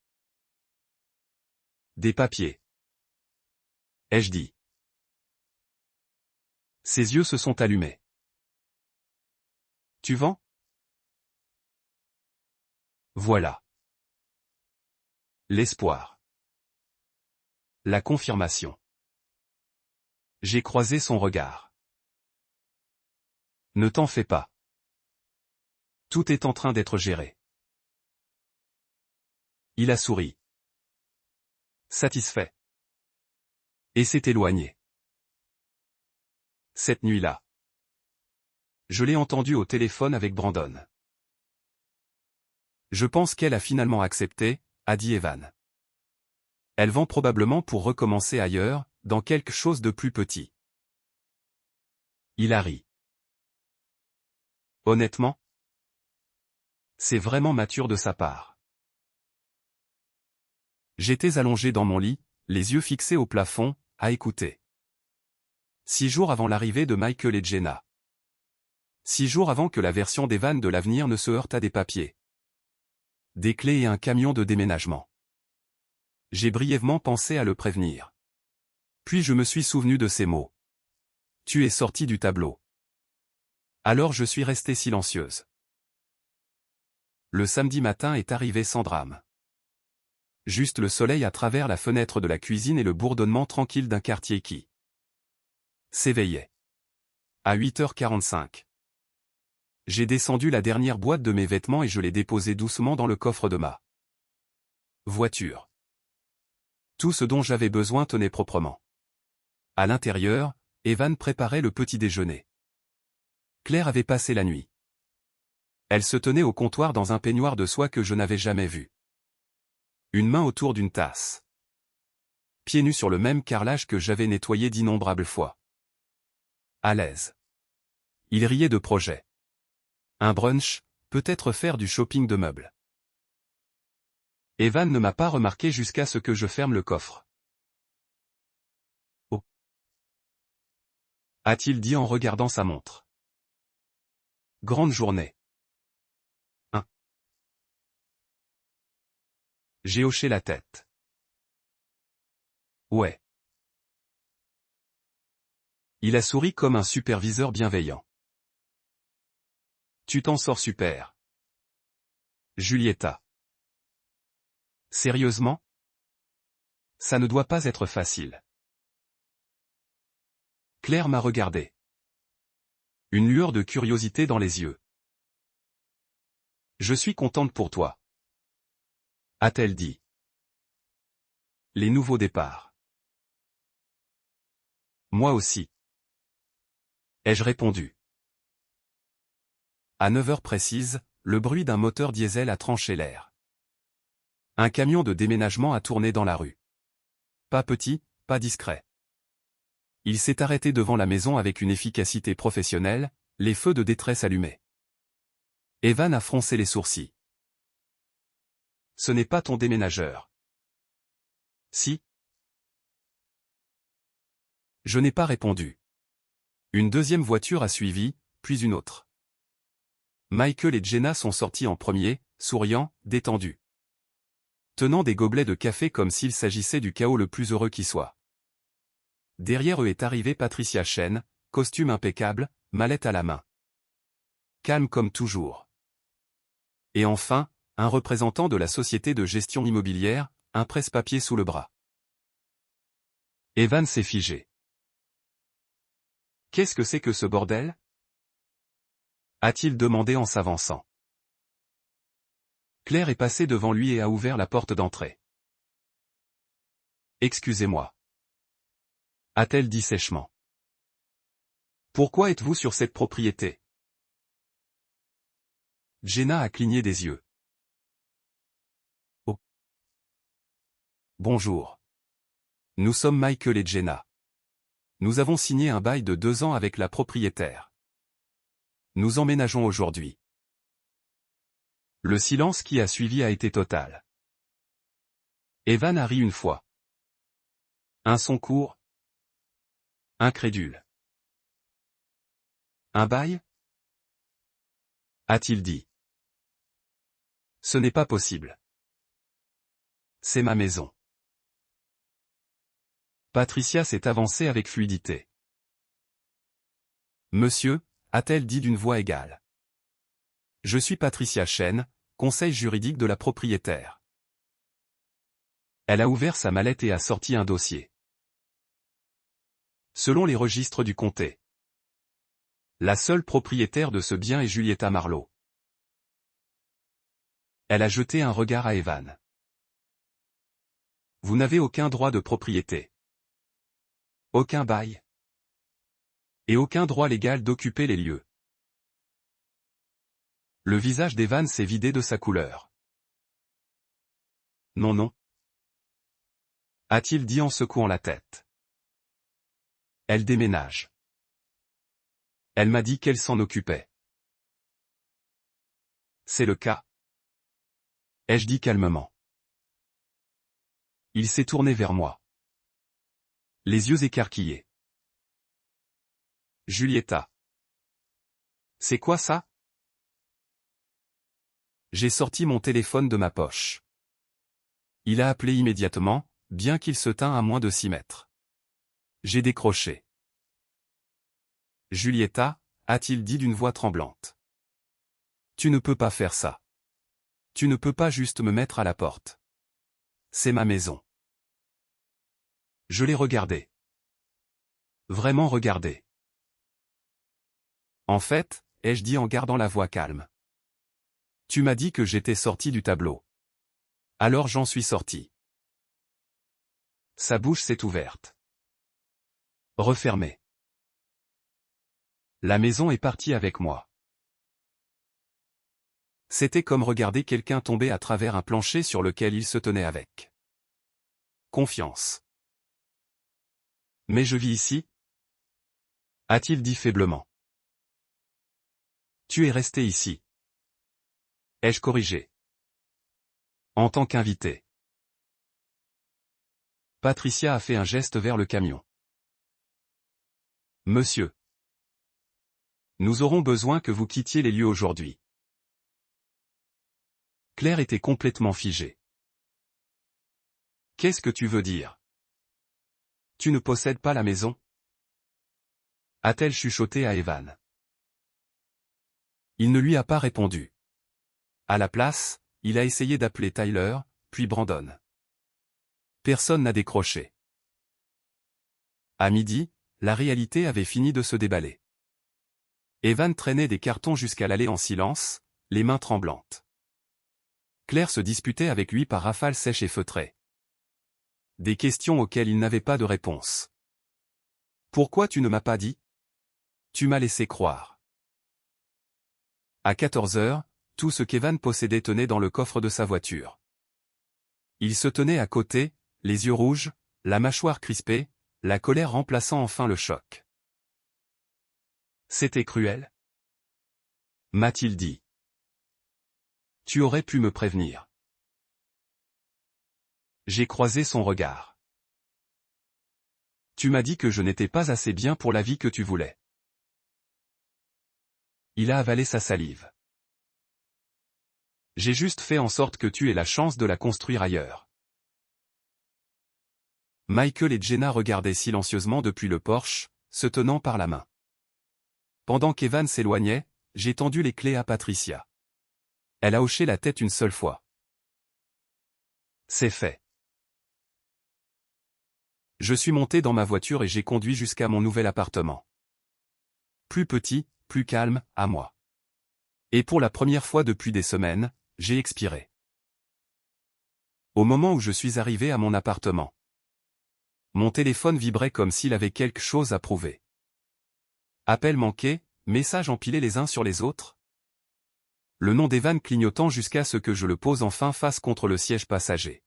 A: Des papiers. Ai-je dit. Ses yeux se sont allumés. Tu vends? Voilà. L'espoir. La confirmation. J'ai croisé son regard. Ne t'en fais pas. Tout est en train d'être géré. Il a souri. Satisfait. Et s'est éloigné. Cette nuit-là. Je l'ai entendu au téléphone avec Brandon. Je pense qu'elle a finalement accepté, a dit Evan. Elle vend probablement pour recommencer ailleurs, dans quelque chose de plus petit. Il a ri. Honnêtement? C'est vraiment mature de sa part. J'étais allongé dans mon lit, les yeux fixés au plafond, à écouter. 6 jours avant l'arrivée de Michael et Jenna. 6 jours avant que la version d'Evan de l'avenir ne se heurte à des papiers. Des clés et un camion de déménagement. J'ai brièvement pensé à le prévenir. Puis je me suis souvenu de ces mots. Tu es sorti du tableau. Alors je suis restée silencieuse. Le samedi matin est arrivé sans drame. Juste le soleil à travers la fenêtre de la cuisine et le bourdonnement tranquille d'un quartier qui s'éveillait. À 8h45. J'ai descendu la dernière boîte de mes vêtements et je l'ai déposée doucement dans le coffre de ma voiture. Tout ce dont j'avais besoin tenait proprement. À l'intérieur, Evan préparait le petit déjeuner. Claire avait passé la nuit. Elle se tenait au comptoir dans un peignoir de soie que je n'avais jamais vu. Une main autour d'une tasse. Pieds nus sur le même carrelage que j'avais nettoyé d'innombrables fois. À l'aise. Il riait de projets. Un brunch, peut-être faire du shopping de meubles. Evan ne m'a pas remarqué jusqu'à ce que je ferme le coffre. Oh. A-t-il dit en regardant sa montre. Grande journée. J'ai hoché la tête. Ouais. Il a souri comme un superviseur bienveillant. Tu t'en sors super. Julieta. Sérieusement? Ça ne doit pas être facile. Claire m'a regardé. Une lueur de curiosité dans les yeux. Je suis contente pour toi. A-t-elle dit. Les nouveaux départs. Moi aussi. Ai-je répondu. À 9 heures précises, le bruit d'un moteur diesel a tranché l'air. Un camion de déménagement a tourné dans la rue. Pas petit, pas discret. Il s'est arrêté devant la maison avec une efficacité professionnelle, les feux de détresse allumés. Evan a froncé les sourcils. Ce n'est pas ton déménageur. Si. Je n'ai pas répondu. Une deuxième voiture a suivi, puis une autre. Michael et Jenna sont sortis en premier, souriants, détendus. Tenant des gobelets de café comme s'il s'agissait du chaos le plus heureux qui soit. Derrière eux est arrivée Patricia Chen, costume impeccable, mallette à la main. Calme comme toujours. Et enfin, un représentant de la société de gestion immobilière, un presse-papier sous le bras. Evan s'est figé. Qu'est-ce que c'est que ce bordel? A-t-il demandé en s'avançant. Claire est passée devant lui et a ouvert la porte d'entrée. Excusez-moi. A-t-elle dit sèchement. Pourquoi êtes-vous sur cette propriété? Jenna a cligné des yeux. Oh. Bonjour. Nous sommes Michael et Jenna. Nous avons signé un bail de 2 ans avec la propriétaire. Nous emménageons aujourd'hui. Le silence qui a suivi a été total. Evan a ri une fois. Un son court. Incrédule. Un bail? A-t-il dit. Ce n'est pas possible. C'est ma maison. Patricia s'est avancée avec fluidité. Monsieur, a-t-elle dit d'une voix égale. Je suis Patricia Chen, conseil juridique de la propriétaire. Elle a ouvert sa mallette et a sorti un dossier. Selon les registres du comté, la seule propriétaire de ce bien est Julieta Marlowe. Elle a jeté un regard à Evan. Vous n'avez aucun droit de propriété. Aucun bail. Et aucun droit légal d'occuper les lieux. Le visage d'Evan s'est vidé de sa couleur. Non, non. A-t-il dit en secouant la tête. Elle déménage. Elle m'a dit qu'elle s'en occupait. C'est le cas. Ai-je dit calmement. Il s'est tourné vers moi. Les yeux écarquillés. Julieta. C'est quoi ça? J'ai sorti mon téléphone de ma poche. Il a appelé immédiatement, bien qu'il se tînt à moins de 6 mètres. J'ai décroché. Julieta, a-t-il dit d'une voix tremblante. Tu ne peux pas faire ça. Tu ne peux pas juste me mettre à la porte. C'est ma maison. Je l'ai regardé. Vraiment regardé. En fait, ai-je dit en gardant la voix calme. Tu m'as dit que j'étais sorti du tableau. Alors j'en suis sorti. Sa bouche s'est ouverte. Refermée. La maison est partie avec moi. C'était comme regarder quelqu'un tomber à travers un plancher sur lequel il se tenait avec confiance. Mais je vis ici? A-t-il dit faiblement. Tu es resté ici. Ai-je corrigé? En tant qu'invité. Patricia a fait un geste vers le camion. Monsieur. Nous aurons besoin que vous quittiez les lieux aujourd'hui. Claire était complètement figée. Qu'est-ce que tu veux dire? Tu ne possèdes pas la maison? A-t-elle chuchoté à Evan. Il ne lui a pas répondu. À la place, il a essayé d'appeler Tyler, puis Brandon. Personne n'a décroché. À midi, la réalité avait fini de se déballer. Evan traînait des cartons jusqu'à l'allée en silence, les mains tremblantes. Claire se disputait avec lui par rafales sèches et feutrées. Des questions auxquelles il n'avait pas de réponse. Pourquoi tu ne m'as pas dit? Tu m'as laissé croire. À 14 heures, tout ce qu'Evan possédait tenait dans le coffre de sa voiture. Il se tenait à côté, les yeux rouges, la mâchoire crispée, la colère remplaçant enfin le choc. C'était cruel, m'a-t-il dit. Tu aurais pu me prévenir. J'ai croisé son regard. Tu m'as dit que je n'étais pas assez bien pour la vie que tu voulais. Il a avalé sa salive. J'ai juste fait en sorte que tu aies la chance de la construire ailleurs. Michael et Jenna regardaient silencieusement depuis le porche, se tenant par la main. Pendant qu'Evan s'éloignait, j'ai tendu les clés à Patricia. Elle a hoché la tête une seule fois. C'est fait. Je suis monté dans ma voiture et j'ai conduit jusqu'à mon nouvel appartement. Plus petit, plus calme, à moi. Et pour la première fois depuis des semaines, j'ai expiré. Au moment où je suis arrivé à mon appartement, mon téléphone vibrait comme s'il avait quelque chose à prouver. Appel manqué, messages empilés les uns sur les autres. Le nom d'Evan clignotant jusqu'à ce que je le pose enfin face contre le siège passager.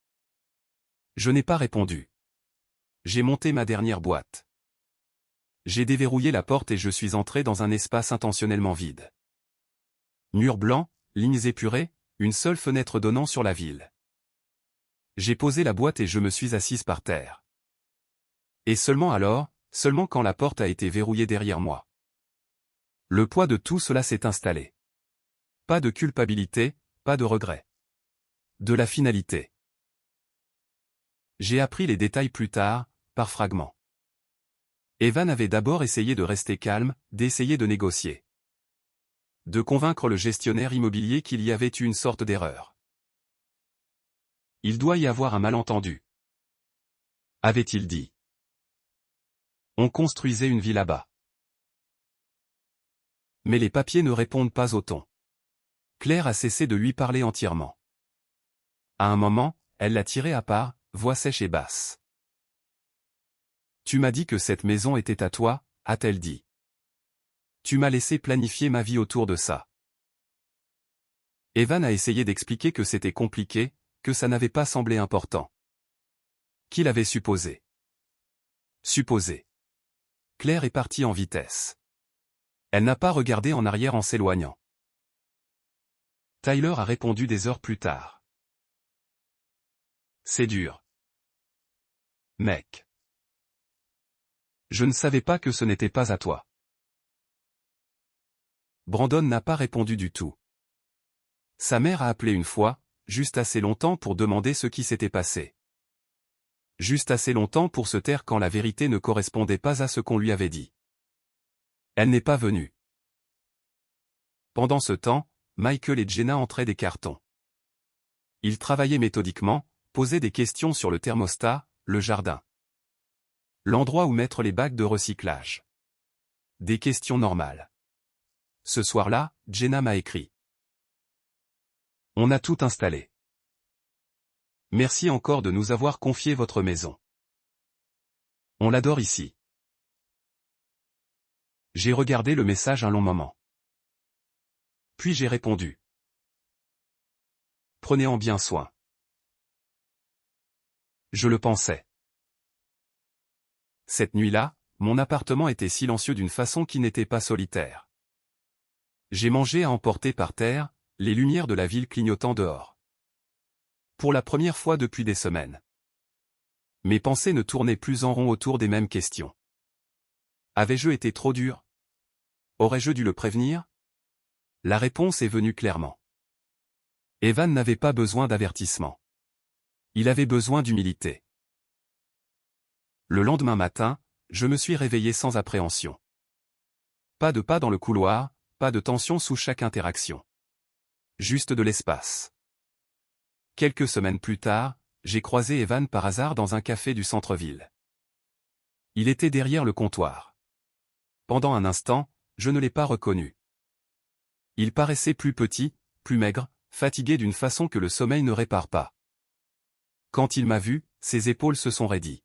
A: Je n'ai pas répondu. J'ai monté ma dernière boîte. J'ai déverrouillé la porte et je suis entré dans un espace intentionnellement vide. Murs blancs, lignes épurées, une seule fenêtre donnant sur la ville. J'ai posé la boîte et je me suis assise par terre. Et seulement alors, seulement quand la porte a été verrouillée derrière moi. Le poids de tout cela s'est installé. Pas de culpabilité, pas de regret. De la finalité. J'ai appris les détails plus tard, par fragments. Evan avait d'abord essayé de rester calme, d'essayer de négocier. De convaincre le gestionnaire immobilier qu'il y avait eu une sorte d'erreur. Il doit y avoir un malentendu, avait-il dit. On construisait une vie là-bas. Mais les papiers ne répondent pas au ton. Claire a cessé de lui parler entièrement. À un moment, elle l'a tiré à part, voix sèche et basse. Tu m'as dit que cette maison était à toi, a-t-elle dit. Tu m'as laissé planifier ma vie autour de ça. Evan a essayé d'expliquer que c'était compliqué, que ça n'avait pas semblé important. Qu'il avait supposé. Supposé. Claire est partie en vitesse. Elle n'a pas regardé en arrière en s'éloignant. Tyler a répondu des heures plus tard. C'est dur. Mec. Je ne savais pas que ce n'était pas à toi. Brandon n'a pas répondu du tout. Sa mère a appelé une fois, juste assez longtemps pour demander ce qui s'était passé. Juste assez longtemps pour se taire quand la vérité ne correspondait pas à ce qu'on lui avait dit. Elle n'est pas venue. Pendant ce temps, Michael et Jenna entraient des cartons. Ils travaillaient méthodiquement, posaient des questions sur le thermostat, le jardin. L'endroit où mettre les bacs de recyclage. Des questions normales. Ce soir-là, Jenna m'a écrit. On a tout installé. Merci encore de nous avoir confié votre maison. On l'adore ici. J'ai regardé le message un long moment. Puis j'ai répondu. Prenez-en bien soin. Je le pensais. Cette nuit-là, mon appartement était silencieux d'une façon qui n'était pas solitaire. J'ai mangé à emporter par terre, les lumières de la ville clignotant dehors. Pour la première fois depuis des semaines. Mes pensées ne tournaient plus en rond autour des mêmes questions. Avais-je été trop dur? Aurais-je dû le prévenir? La réponse est venue clairement. Evan n'avait pas besoin d'avertissement. Il avait besoin d'humilité. Le lendemain matin, je me suis réveillé sans appréhension. Pas de pas dans le couloir, pas de tension sous chaque interaction. Juste de l'espace. Quelques semaines plus tard, j'ai croisé Evan par hasard dans un café du centre-ville. Il était derrière le comptoir. Pendant un instant, je ne l'ai pas reconnu. Il paraissait plus petit, plus maigre, fatigué d'une façon que le sommeil ne répare pas. Quand il m'a vu, ses épaules se sont raidies.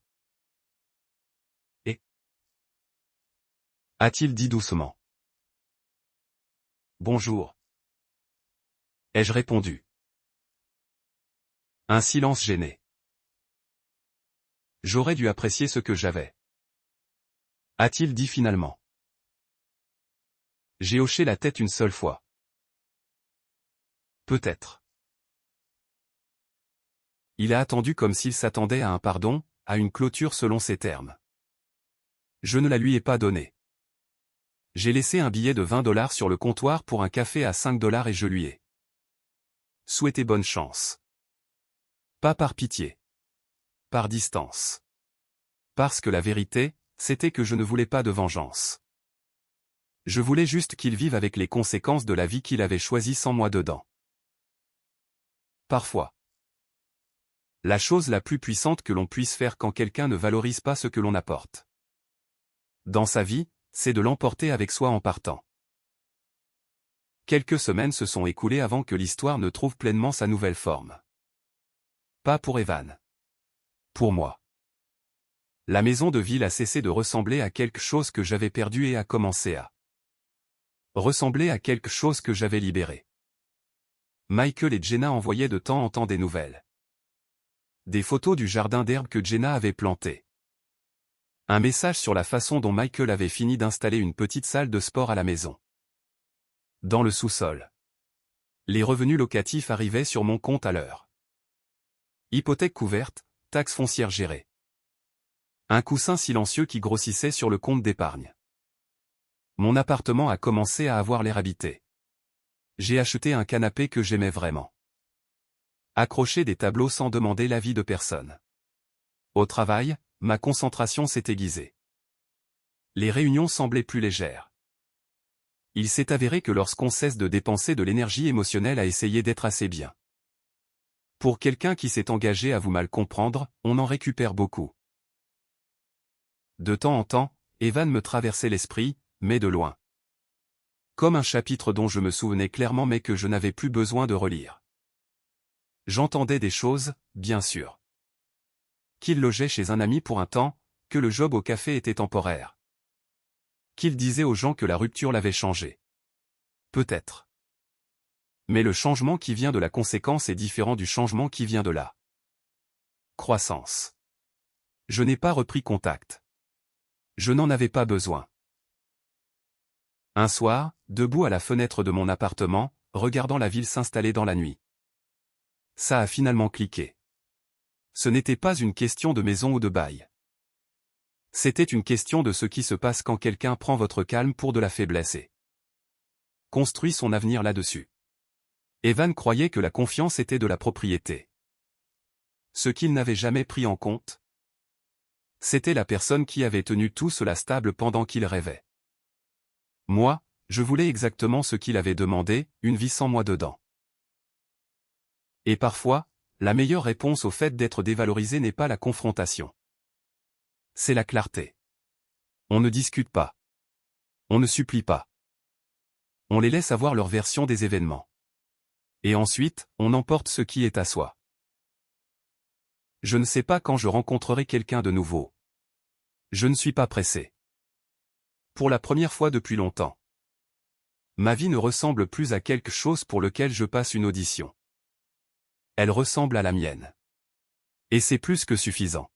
A: A-t-il dit doucement. Bonjour. Ai-je répondu. Un silence gêné. J'aurais dû apprécier ce que j'avais. A-t-il dit finalement. J'ai hoché la tête une seule fois. Peut-être. Il a attendu comme s'il s'attendait à un pardon, à une clôture selon ses termes. Je ne la lui ai pas donnée. J'ai laissé un billet de 20 $ sur le comptoir pour un café à 5 $ et je lui ai souhaité bonne chance. Pas par pitié. Par distance. Parce que la vérité, c'était que je ne voulais pas de vengeance. Je voulais juste qu'il vive avec les conséquences de la vie qu'il avait choisie sans moi dedans. Parfois. La chose la plus puissante que l'on puisse faire quand quelqu'un ne valorise pas ce que l'on apporte dans sa vie, c'est de l'emporter avec soi en partant. Quelques semaines se sont écoulées avant que l'histoire ne trouve pleinement sa nouvelle forme. Pas pour Evan. Pour moi. La maison de ville a cessé de ressembler à quelque chose que j'avais perdu et a commencé à ressembler à quelque chose que j'avais libéré. Michael et Jenna envoyaient de temps en temps des nouvelles. Des photos du jardin d'herbe que Jenna avait planté. Un message sur la façon dont Michael avait fini d'installer une petite salle de sport à la maison. Dans le sous-sol. Les revenus locatifs arrivaient sur mon compte à l'heure. Hypothèque couverte, taxe foncière gérée. Un coussin silencieux qui grossissait sur le compte d'épargne. Mon appartement a commencé à avoir l'air habité. J'ai acheté un canapé que j'aimais vraiment. Accroché des tableaux sans demander l'avis de personne. Au travail, ma concentration s'est aiguisée. Les réunions semblaient plus légères. Il s'est avéré que lorsqu'on cesse de dépenser de l'énergie émotionnelle à essayer d'être assez bien. Pour quelqu'un qui s'est engagé à vous mal comprendre, on en récupère beaucoup. De temps en temps, Evan me traversait l'esprit, mais de loin. Comme un chapitre dont je me souvenais clairement mais que je n'avais plus besoin de relire. J'entendais des choses, bien sûr. Qu'il logeait chez un ami pour un temps, que le job au café était temporaire. Qu'il disait aux gens que la rupture l'avait changé. Peut-être. Mais le changement qui vient de la conséquence est différent du changement qui vient de la croissance. Je n'ai pas repris contact. Je n'en avais pas besoin. Un soir, debout à la fenêtre de mon appartement, regardant la ville s'installer dans la nuit. Ça a finalement cliqué. Ce n'était pas une question de maison ou de bail. C'était une question de ce qui se passe quand quelqu'un prend votre calme pour de la faiblesse et construit son avenir là-dessus. Evan croyait que la confiance était de la propriété. Ce qu'il n'avait jamais pris en compte, c'était la personne qui avait tenu tout cela stable pendant qu'il rêvait. Moi, je voulais exactement ce qu'il avait demandé, une vie sans moi dedans. Et parfois, la meilleure réponse au fait d'être dévalorisé n'est pas la confrontation. C'est la clarté. On ne discute pas. On ne supplie pas. On les laisse avoir leur version des événements. Et ensuite, on emporte ce qui est à soi. Je ne sais pas quand je rencontrerai quelqu'un de nouveau. Je ne suis pas pressé. Pour la première fois depuis longtemps. Ma vie ne ressemble plus à quelque chose pour lequel je passe une audition. Elle ressemble à la mienne. Et c'est plus que suffisant.